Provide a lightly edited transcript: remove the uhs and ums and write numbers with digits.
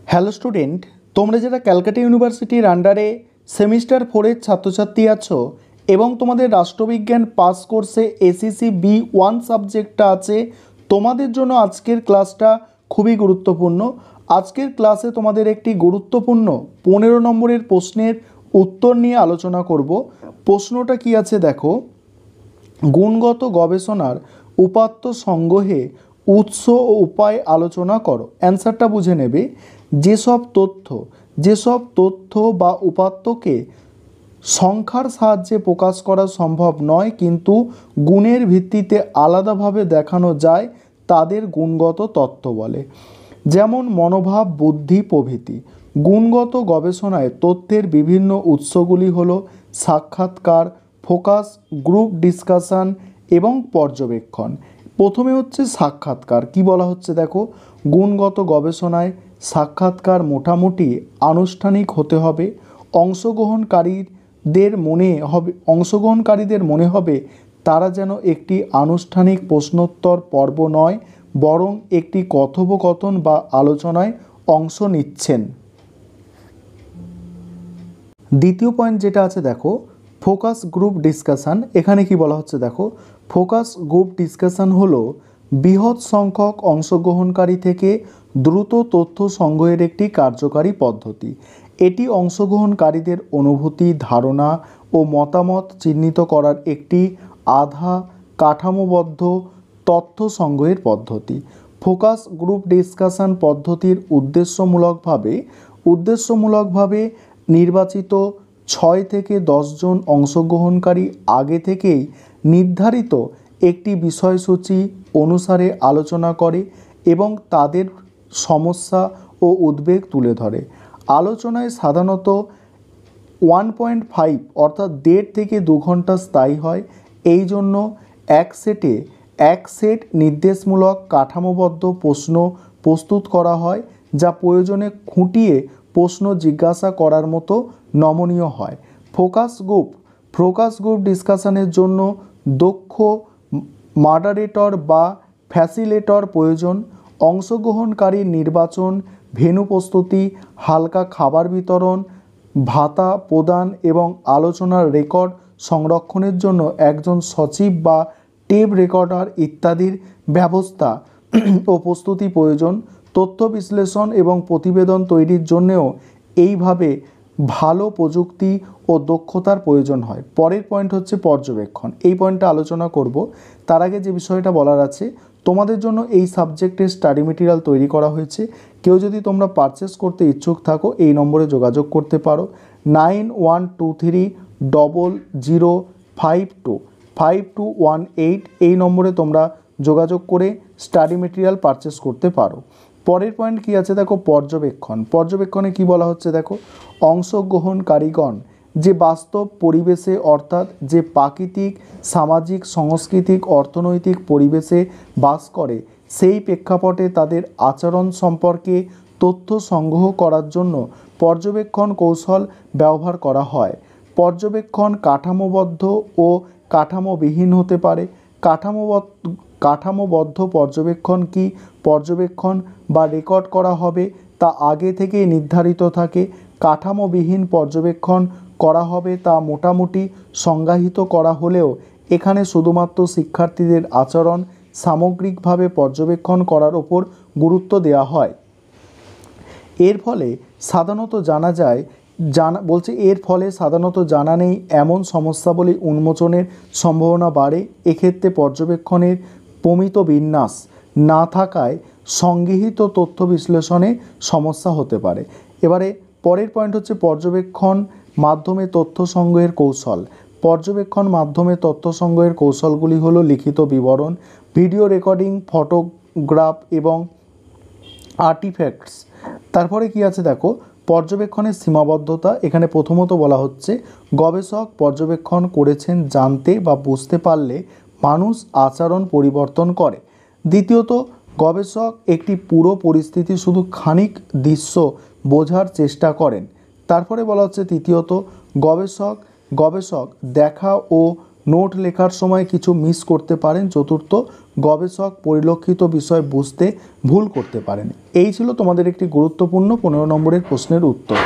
Hello student, তোমরা যারা ক্যালকাটা ইউনিভার্সিটির আন্ডারে সেমিস্টার 4-এর ছাত্রছাত্রী আছো এবং তোমাদের রাষ্ট্রবিজ্ঞান পাস কোর্সে এসিসি B1 সাবজেক্টটা আছে, তোমাদের জন্য আজকের ক্লাসটা খুবই গুরুত্বপূর্ণ। আজকের ক্লাসে তোমাদের একটি গুরুত্বপূর্ণ 15 নম্বরের প্রশ্নের উত্তর নিয়ে আলোচনা করব। প্রশ্নটা কি আছে দেখো, গুণগত গবেষণার উপাত্ত সংগ্রহে উৎস ও উপায় আলোচনা করো। অ্যান্সারটা বুঝে নেবে। যেসব তথ্য বা উপাত্তকে সংখ্যার সাহায্যে প্রকাশ করা সম্ভব নয় কিন্তু গুণের ভিত্তিতে আলাদাভাবে দেখানো যায় তাদের গুণগত তত্ত্ব বলে। যেমন মনোভাব, বুদ্ধি প্রভৃতি। গুণগত গবেষণায় তথ্যের বিভিন্ন উৎসগুলি হলো সাক্ষাৎকার, ফোকাস গ্রুপ ডিসকাশন এবং পর্যবেক্ষণ। প্রথমে হচ্ছে সাক্ষাৎকার। কি বলা হচ্ছে দেখো, গুণগত গবেষণায় সাক্ষাৎকার মোটামুটি আনুষ্ঠানিক হতে হবে। অংশগ্রহণকারীদের মনে হবে তারা যেন একটি আনুষ্ঠানিক প্রশ্নোত্তর পর্ব নয়, বরং একটি কথোপকথন বা আলোচনায় অংশ নিচ্ছেন। দ্বিতীয় পয়েন্ট যেটা আছে দেখো, ফোকাস গ্রুপ ডিসকাশন। এখানে কি বলা হচ্ছে দেখো, ফোকাস গ্রুপ ডিসকাশন হলো বৃহৎ সংখ্যক অংশগ্রহণকারী থেকে দ্রুত তথ্য সংগ্রহের একটি কার্যকারী পদ্ধতি। এটি অংশগ্রহণকারীদের অনুভূতি, ধারণা ও মতামত চিহ্নিত করার একটি আধা কাঠামোবদ্ধ তথ্য সংগ্রহের পদ্ধতি। ফোকাস গ্রুপ ডিসকাশন পদ্ধতির উদ্দেশ্যমূলকভাবে নির্বাচিত 6 থেকে 10 জন অংশগ্রহণকারী আগে থেকেই নির্ধারিত একটি বিষয়সূচি অনুসারে আলোচনা করে এবং তাদের সমস্যা ও উদ্বেগ তুলে ধরে। আলোচনায় সাধারণত 1.5 অর্থাৎ 1.5 থেকে 2 ঘন্টা স্থায়ী হয়। এই জন্য এক সেট নির্দেশমূলক কাঠামোবদ্ধ প্রশ্ন প্রস্তুত করা হয়, যা প্রয়োজনে খুঁটিয়ে প্রশ্ন জিজ্ঞাসা করার মতো নমনীয় হয়। ফোকাস গ্রুপ ডিসকাশনের জন্য দক্ষ মডারেটর বা ফ্যাসিলিটেটর প্রয়োজন। অংশগ্রহণকারীর নির্বাচন, ভেন্যু প্রস্তুতি, হালকা খাবার বিতরণ, ভাতা প্রদান এবং আলোচনার রেকর্ড সংরক্ষণের জন্য একজন সচিব বা টেপ রেকর্ডার ইত্যাদির ব্যবস্থা ও প্রস্তুতি প্রয়োজন। তথ্য বিশ্লেষণ এবং প্রতিবেদন তৈরির জন্যেও এইভাবে ভালো প্রযুক্তি ও দক্ষতার প্রয়োজন হয়। পরের পয়েন্ট হচ্ছে পর্যবেক্ষণ। এই পয়েন্টটা আলোচনা করব। তার আগে যে বিষয়টা বলার আছে, তোমাদের জন্য এই সাবজেক্টের স্টাডি মেটেরিয়াল তৈরি করা হয়েছে। কেউ যদি তোমরা পারচেস করতে ইচ্ছুক থাকো, এই নম্বরে যোগাযোগ করতে পারো। 912300525218 এই নম্বরে তোমরা যোগাযোগ করে স্টাডি মেটেরিয়াল পারচেস করতে পারো। পরের পয়েন্ট কি আছে দেখো, পর্যবেক্ষণে কি বলা হচ্ছে দেখো, অংশগ্রহণকারীগণ যে বাস্তব পরিবেশে অর্থাৎ যে প্রাকৃতিক, সামাজিক, সাংস্কৃতিক, অর্থনৈতিক পরিবেশে বাস করে সেই প্রেক্ষাপটে তাদের আচরণ সম্পর্কে তথ্য সংগ্রহ করার জন্য পর্যবেক্ষণ কৌশল ব্যবহার করা হয়। পর্যবেক্ষণ কাঠামোবদ্ধ ও কাঠামোবিহীন হতে পারে। কাঠামোবদ্ধ পর্যবেক্ষণ কি পর্যবেক্ষণ বা রেকর্ড করা হবে তা আগে থেকেই নির্ধারিত থাকে। কাঠামোবিহীন পর্যবেক্ষণ করা হবে তা মোটামুটি সংজ্ঞায়িত করা হলেও এখানে শুধুমাত্র শিক্ষার্থীদের আচরণ সামগ্রিকভাবে পর্যবেক্ষণ করার ওপর গুরুত্ব দেওয়া হয়। এর ফলে সাধারণত জানা নেই এমন সমস্যাবলী উন্মোচনের সম্ভাবনা বাড়ে। এক্ষেত্রে পর্যবেক্ষণের প্রমিত বিন্যাস না থাকায় সংগৃহীত তথ্য বিশ্লেষণে সমস্যা হতে পারে। এবারে পরের পয়েন্ট হচ্ছে পর্যবেক্ষণ মাধ্যমে তথ্য সংগ্রহের কৌশল। পর্যবেক্ষণ মাধ্যমে তথ্য সংগ্রহের কৌশলগুলি হলো লিখিত বিবরণ, ভিডিও রেকর্ডিং, ফটোগ্রাফ এবং আর্টিফ্যাক্টস। তারপরে কি আছে দেখো, পর্যবেক্ষণের সীমাবদ্ধতা। এখানে প্রথমত বলা হচ্ছে গবেষক পর্যবেক্ষণ করেছেন জানতে বা বুঝতে পারলে মানুষ আচরণ পরিবর্তন করে। দ্বিতীয়ত, গবেষক একটি পুরো পরিস্থিতি শুধু খানিক দৃশ্য বোঝার চেষ্টা করেন। তারপরে বলা হচ্ছে তৃতীয়ত, গবেষক দেখা ও নোট লেখার সময় কিছু মিস করতে পারেন। চতুর্থ, গবেষক পরিলক্ষিত বিষয় বুঝতে ভুল করতে পারেন। এই ছিল তোমাদের একটি গুরুত্বপূর্ণ 15 নম্বরের প্রশ্নের উত্তর।